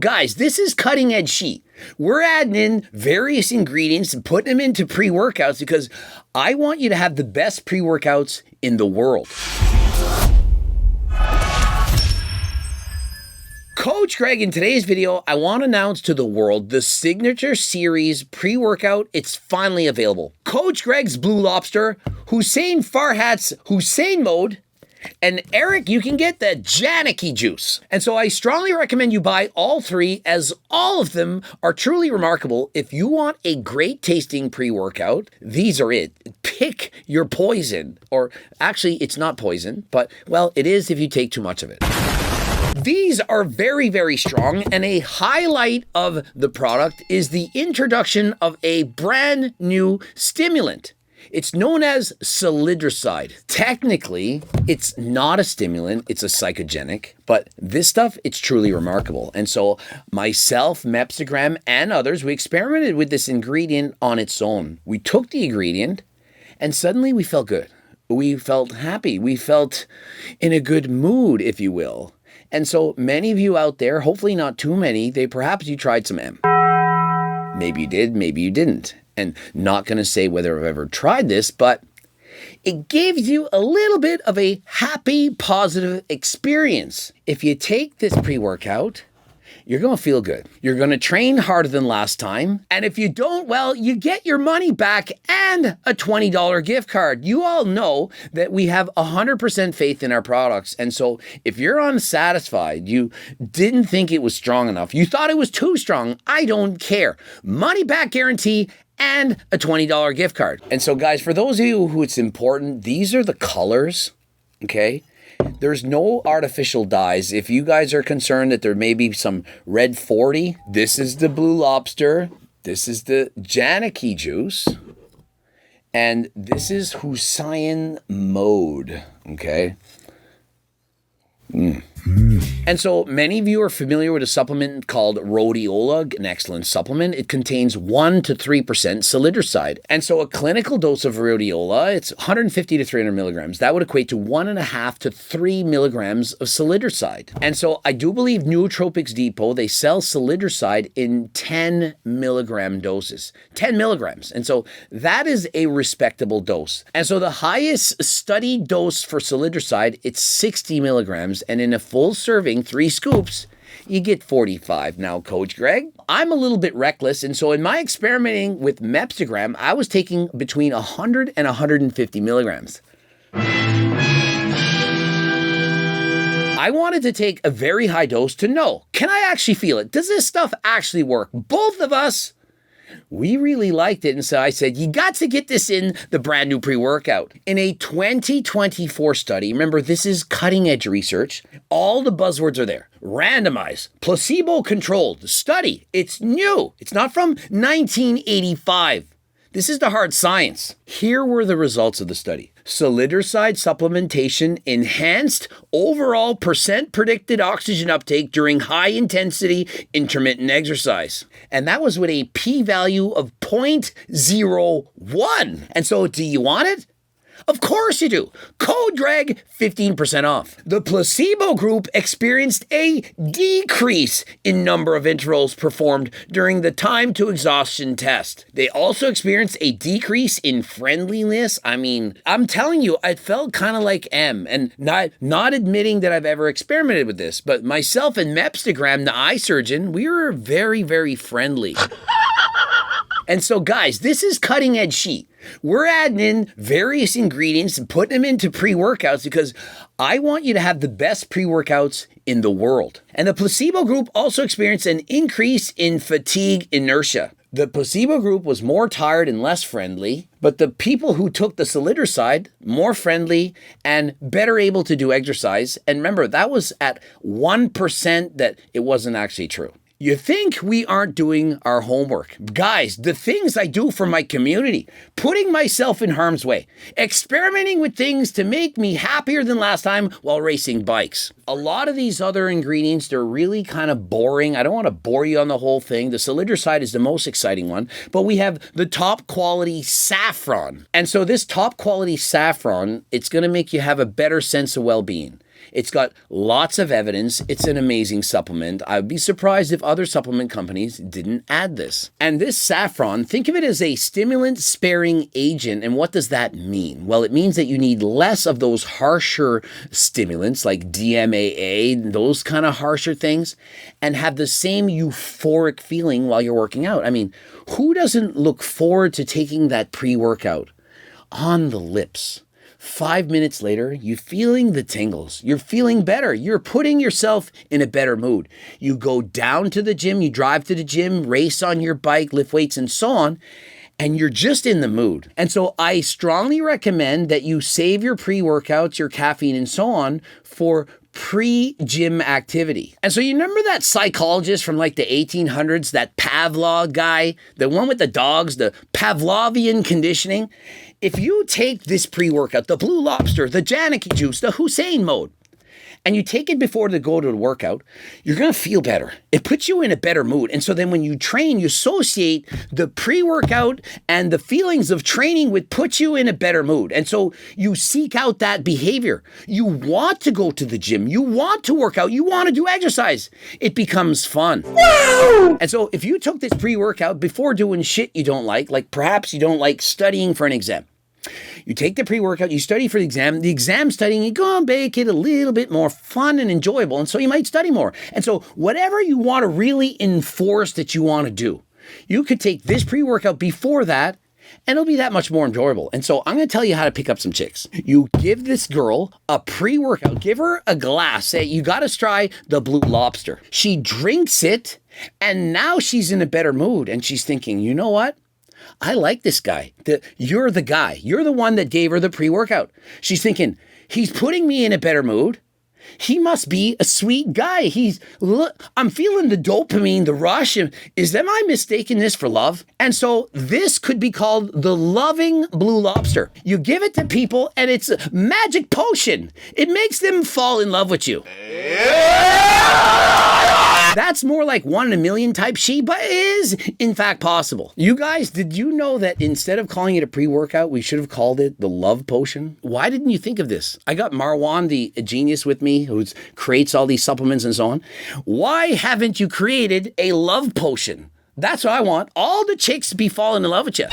Guys, this is cutting edge sheet. We're adding in various ingredients and putting them into pre-workouts because I want you to have the best pre-workouts in the world. Coach Greg, in today's video, I want to announce to the world the Signature Series pre-workout. It's finally available. Coach Greg's Blue Lobster, Hussein Farhat's Hussein Mode, and Eric, you can get the Janaki juice. And so I strongly recommend you buy all three, as all of them are truly remarkable. If you want a great tasting pre-workout, these are it. Pick your poison. Or actually, it's not poison, but well, it is if you take too much of it. These are very, very strong, and a highlight of the product is the introduction of a brand new stimulant. It's known as salidroside. Technically, it's not a stimulant, it's a psychogenic, but this stuff, it's truly remarkable. And so myself, Mepsigram, and others, we experimented with this ingredient on its own. We took the ingredient, and suddenly we felt good. We felt happy. We felt in a good mood, if you will. And so many of you out there, hopefully not too many, perhaps you tried some M. Maybe you did, maybe you didn't. And not going to say whether I've ever tried this, but it gives you a little bit of a happy, positive experience. If you take this pre-workout, you're going to feel good. You're going to train harder than last time. And if you don't, well, you get your money back and a $20 gift card. You all know that we have 100% faith in our products. And so if you're unsatisfied, you didn't think it was strong enough, you thought it was too strong, I don't care. Money back guarantee and a $20 gift card. And so guys, for those of you who it's important, these are the colors, okay? There's no artificial dyes. If you guys are concerned that there may be some red 40, this is the Blue Lobster, this is the Janaki juice, and this is Hussein Mode, okay? And so many of you are familiar with a supplement called rhodiola, an excellent supplement. It contains 1 to 3% salidroside. And so a clinical dose of rhodiola, it's 150 to 300 milligrams. That would equate to 1.5 to 3 milligrams of salidroside. And so I do believe Nootropics Depot, they sell salidroside in 10 milligram doses. 10 milligrams. And so that is a respectable dose. And so the highest studied dose for salidroside, it's 60 milligrams. And in a full serving, 3 scoops, you get 45. Now, Coach Greg, I'm a little bit reckless. And so in my experimenting with Mepsigram, I was taking between 100 and 150 milligrams. I wanted to take a very high dose to know, can I actually feel it? Does this stuff actually work? Both of us, we really liked it. And so I said, you got to get this in the brand new pre-workout. In a 2024 study, remember, this is cutting edge research. All the buzzwords are there. Randomized, placebo-controlled study. It's new. It's not from 1985. This is the hard science. Here were the results of the study. Salidroside supplementation enhanced overall percent predicted oxygen uptake during high-intensity intermittent exercise. And that was with a p-value of 0.01. And so do you want it? Of course you do. Code Greg, 15% off. The placebo group experienced a decrease in number of intervals performed during the time to exhaustion test. They also experienced a decrease in friendliness. I mean, I'm telling you, I felt kind of like M, and not admitting that I've ever experimented with this, but myself and Mepsigram, the eye surgeon, we were very, very friendly. And so guys, this is cutting edge sheet. We're adding in various ingredients and putting them into pre-workouts because I want you to have the best pre-workouts in the world. And the placebo group also experienced an increase in fatigue inertia. The placebo group was more tired and less friendly, but the people who took the salidroside, more friendly and better able to do exercise. And remember, that was at 1% that it wasn't actually true. You think we aren't doing our homework. Guys, the things I do for my community, putting myself in harm's way, experimenting with things to make me happier than last time while racing bikes. A lot of these other ingredients, they're really kind of boring. I don't want to bore you on the whole thing. The salidroside is the most exciting one, but we have the top quality saffron. And so this top quality saffron, it's going to make you have a better sense of well-being. It's got lots of evidence. It's an amazing supplement. I would be surprised if other supplement companies didn't add this. And this Saffron, think of it as a stimulant-sparing agent. And what does that mean? Well, it means that you need less of those harsher stimulants like DMAA, those kind of harsher things, and have the same euphoric feeling while you're working out. I mean, who doesn't look forward to taking that pre-workout? On the lips. 5 minutes later, you're feeling the tingles. You're feeling better. You're putting yourself in a better mood. You go down to the gym, you drive to the gym, race on your bike, lift weights, and so on, and you're just in the mood. And so I strongly recommend that you save your pre-workouts, your caffeine, and so on for pre-gym activity. And so you remember that psychologist from like the 1800s, that Pavlov guy, the one with the dogs, the Pavlovian conditioning? If you take this pre-workout, the Blue Lobster, the Janicki juice, the Hussein mode, and you take it before to go to the workout, you're going to feel better. It puts you in a better mood. And so then when you train, you associate the pre-workout and the feelings of training with put you in a better mood. And so you seek out that behavior. You want to go to the gym. You want to work out. You want to do exercise. It becomes fun. Wow! And so if you took this pre-workout before doing shit you don't like perhaps you don't like studying for an exam, you take the pre-workout, you study for the exam studying, you go and make it a little bit more fun and enjoyable, and so you might study more. And so whatever you want to really enforce that you want to do, you could take this pre-workout before that, and it'll be that much more enjoyable. And so I'm going to tell you how to pick up some chicks. You give this girl a pre-workout, give her a glass, say, you got to try the Blue Lobster. She drinks it, and now she's in a better mood, and she's thinking, you know what? I like this guy. You're the guy. You're the one that gave her the pre-workout. She's thinking, he's putting me in a better mood. He must be a sweet guy. I'm feeling the dopamine, the rush. Am I mistaking this for love? And so this could be called the loving Blue Lobster. You give it to people and it's a magic potion. It makes them fall in love with you. That's more like 1 in a million type sheet, but it is in fact possible. You guys, did you know that instead of calling it a pre-workout, we should have called it the love potion? Why didn't you think of this? I got Marwan, the genius with me, who creates all these supplements and so on. Why haven't you created a love potion? That's what I want. All the chicks be falling in love with you.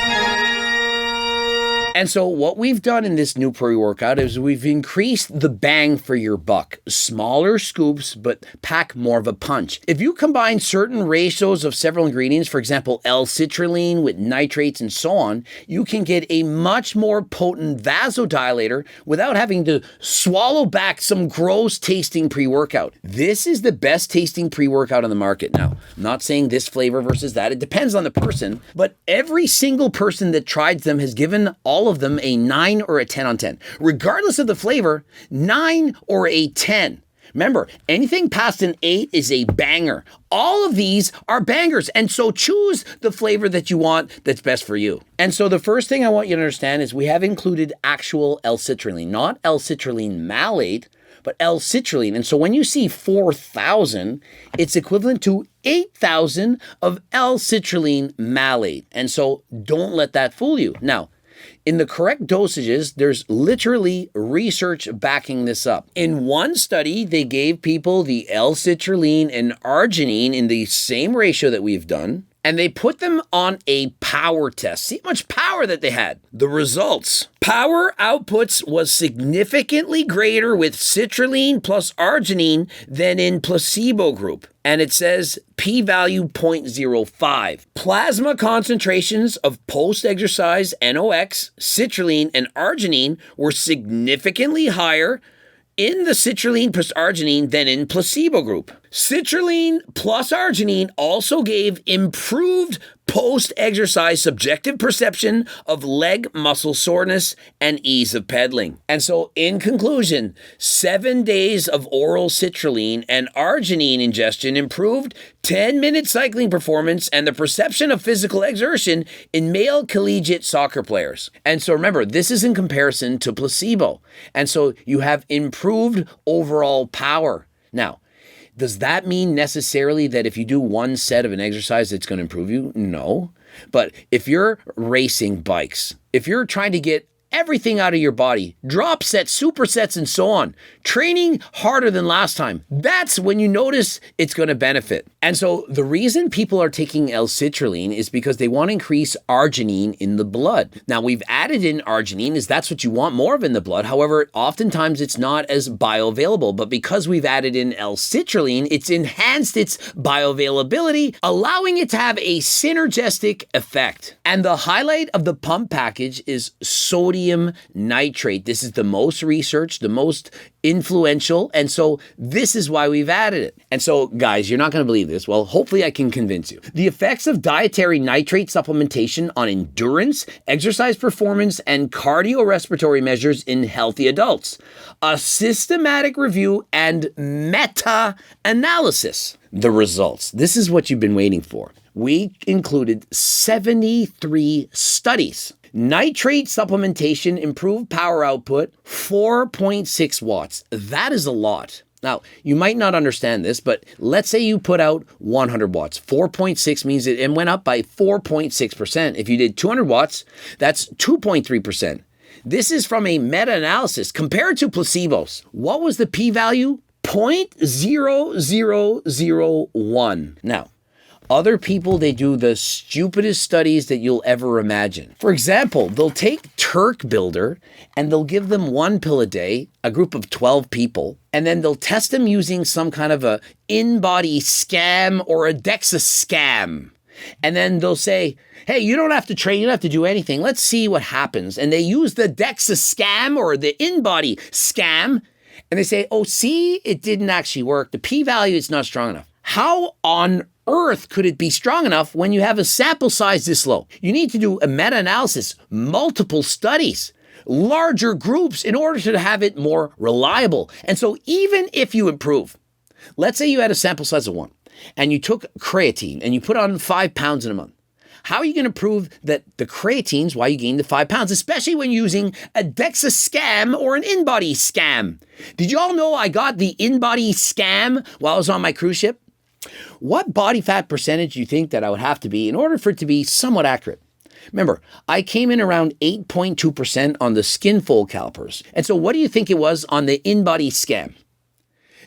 And so what we've done in this new pre-workout is we've increased the bang for your buck. Smaller scoops, but pack more of a punch. If you combine certain ratios of several ingredients, for example, L-citrulline with nitrates and so on, you can get a much more potent vasodilator without having to swallow back some gross tasting pre-workout. This is the best tasting pre-workout on the market now. I'm not saying this flavor versus that. It depends on the person, but every single person that tried them has given all of them a 9 or a 10 on 10. Regardless of the flavor, 9 or a 10. Remember, anything past an 8 is a banger. All of these are bangers, and so choose the flavor that you want that's best for you. And so the first thing I want you to understand is we have included actual L-citrulline, not L-citrulline malate, but L-citrulline. And so when you see 4,000, it's equivalent to 8,000 of L-citrulline malate. And so don't let that fool you. Now, in the correct dosages, there's literally research backing this up. In one study, they gave people the L-citrulline and arginine in the same ratio that we've done, and they put them on a power test. See how much power that they had. The results. Power outputs was significantly greater with citrulline plus arginine than in placebo group. And it says p-value 0.05. Plasma concentrations of post-exercise NOx, citrulline, and arginine were significantly higher in the citrulline plus arginine than in placebo group. Citrulline plus arginine also gave improved post-exercise subjective perception of leg muscle soreness and ease of pedaling. And so in conclusion, 7 days of oral citrulline and arginine ingestion improved 10-minute cycling performance and the perception of physical exertion in male collegiate soccer players. And so remember, this is in comparison to placebo. And so you have improved overall power. Now, does that mean necessarily that if you do one set of an exercise, it's going to improve you? No. But if you're racing bikes, if you're trying to get everything out of your body. Drop sets, supersets, and so on. Training harder than last time. That's when you notice it's going to benefit. And so the reason people are taking L-citrulline is because they want to increase arginine in the blood. Now, we've added in arginine as that's what you want more of in the blood. However, oftentimes it's not as bioavailable, but because we've added in L-citrulline, it's enhanced its bioavailability, allowing it to have a synergistic effect. And the highlight of the pump package is sodium nitrate. This is the most researched, the most influential, and so this is why we've added it. And so, guys, you're not going to believe this. Well, hopefully I can convince you. The effects of dietary nitrate supplementation on endurance, exercise performance, and cardiorespiratory measures in healthy adults. A systematic review and meta-analysis. The results. This is what you've been waiting for. We included 73 studies. Nitrate supplementation improved power output 4.6 watts. That is a lot. Now, you might not understand this, but let's say you put out 100 watts. 4.6 means it went up by 4.6%. If you did 200 watts, that's 2.3%. This is from a meta-analysis compared to placebos. What was the p-value? 0.0001. Now, other people, they do the stupidest studies that you'll ever imagine. For example, they'll take Turk Builder and they'll give them 1 pill a day, a group of 12 people, and then they'll test them using some kind of a in-body scam or a DEXA scam. And then they'll say, hey, you don't have to train, you don't have to do anything. Let's see what happens. And they use the DEXA scam or the in-body scam, and they say, oh, see, it didn't actually work. The p-value is not strong enough. How on earth could it be strong enough when you have a sample size this low? You need to do a meta-analysis, multiple studies, larger groups in order to have it more reliable. And so even if you improve, let's say you had a sample size of 1 and you took creatine and you put on 5 pounds in a month. How are you going to prove that the creatine's why you gained the 5 pounds, especially when using a DEXA scam or an in-body scam? Did you all know I got the in-body scam while I was on my cruise ship? What body fat percentage do you think that I would have to be in order for it to be somewhat accurate? Remember, I came in around 8.2% on the skin fold calipers. And so what do you think it was on the in-body scam?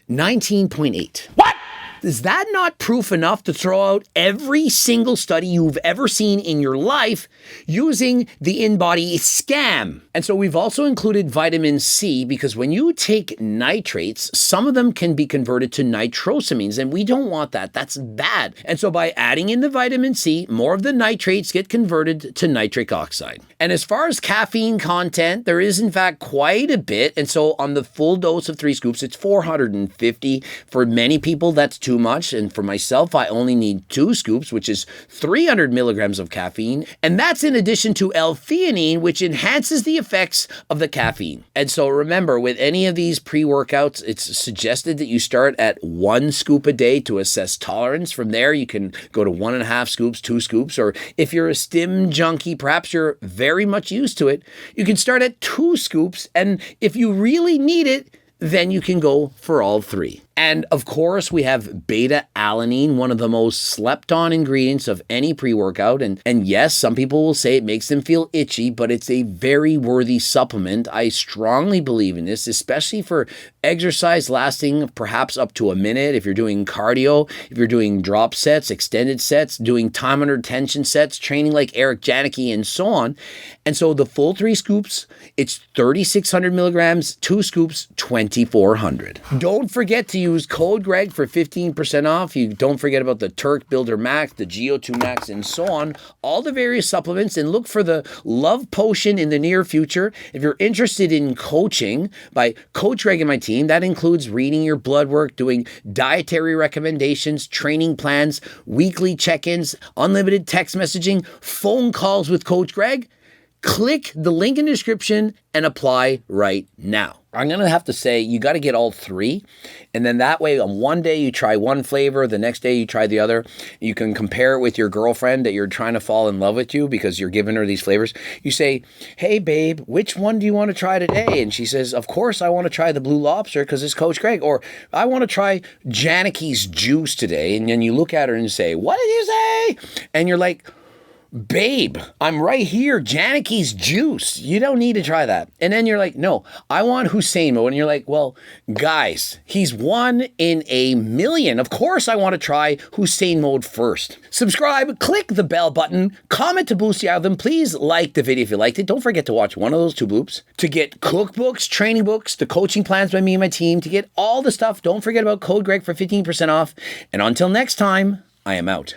19.8. What? Is that not proof enough to throw out every single study you've ever seen in your life using the in-body scam? And so we've also included vitamin C because when you take nitrates, some of them can be converted to nitrosamines, and we don't want that. That's bad. And so by adding in the vitamin C, more of the nitrates get converted to nitric oxide. And as far as caffeine content, there is in fact quite a bit. And so on the full dose of 3 scoops, it's 450. For many people, that's too much. And for myself, I only need 2 scoops, which is 300 milligrams of caffeine. And that's in addition to L-theanine, which enhances the effects of the caffeine. And so remember, with any of these pre-workouts, it's suggested that you start at 1 scoop a day to assess tolerance. From there, you can go to 1.5 scoops, 2 scoops, or if you're a stim junkie, perhaps you're very much used to it, you can start at 2 scoops. And if you really need it, then you can go for all 3. And of course, we have beta-alanine, one of the most slept on ingredients of any pre-workout. And yes, some people will say it makes them feel itchy, but it's a very worthy supplement. I strongly believe in this, especially for exercise lasting perhaps up to a minute. If you're doing cardio, if you're doing drop sets, extended sets, doing time under tension sets, training like Eric Janicki and so on. And so the full 3 scoops, it's 3,600 milligrams, 2 scoops, 2,400. Don't forget to use code Greg for 15% off. You don't forget about the Turk Builder Max, the GO2 Max, and so on. All the various supplements, and look for the Love Potion in the near future. If you're interested in coaching by Coach Greg and my team, that includes reading your blood work, doing dietary recommendations, training plans, weekly check-ins, unlimited text messaging, phone calls with Coach Greg. Click the link in the description and apply right now. I'm going to have to say you got to get all 3. And then that way on one day you try one flavor, the next day you try the other. You can compare it with your girlfriend that you're trying to fall in love with you because you're giving her these flavors. You say, hey babe, which one do you want to try today? And she says, of course I want to try the Blue Lobster because it's Coach Greg. Or I want to try Janicki's juice today. And then you look at her and say, what did you say? And you're like, babe, I'm right here, Janeke's juice. You don't need to try that. And then you're like, no, I want Hussein mode. And you're like, well, guys, he's 1 in a million. Of course I want to try Hussein mode first. Subscribe, click the bell button, comment to boost the algorithm. Please like the video if you liked it. Don't forget to watch one of those 2 bloops. To get cookbooks, training books, the coaching plans by me and my team, to get all the stuff, don't forget about code Greg for 15% off. And until next time, I am out.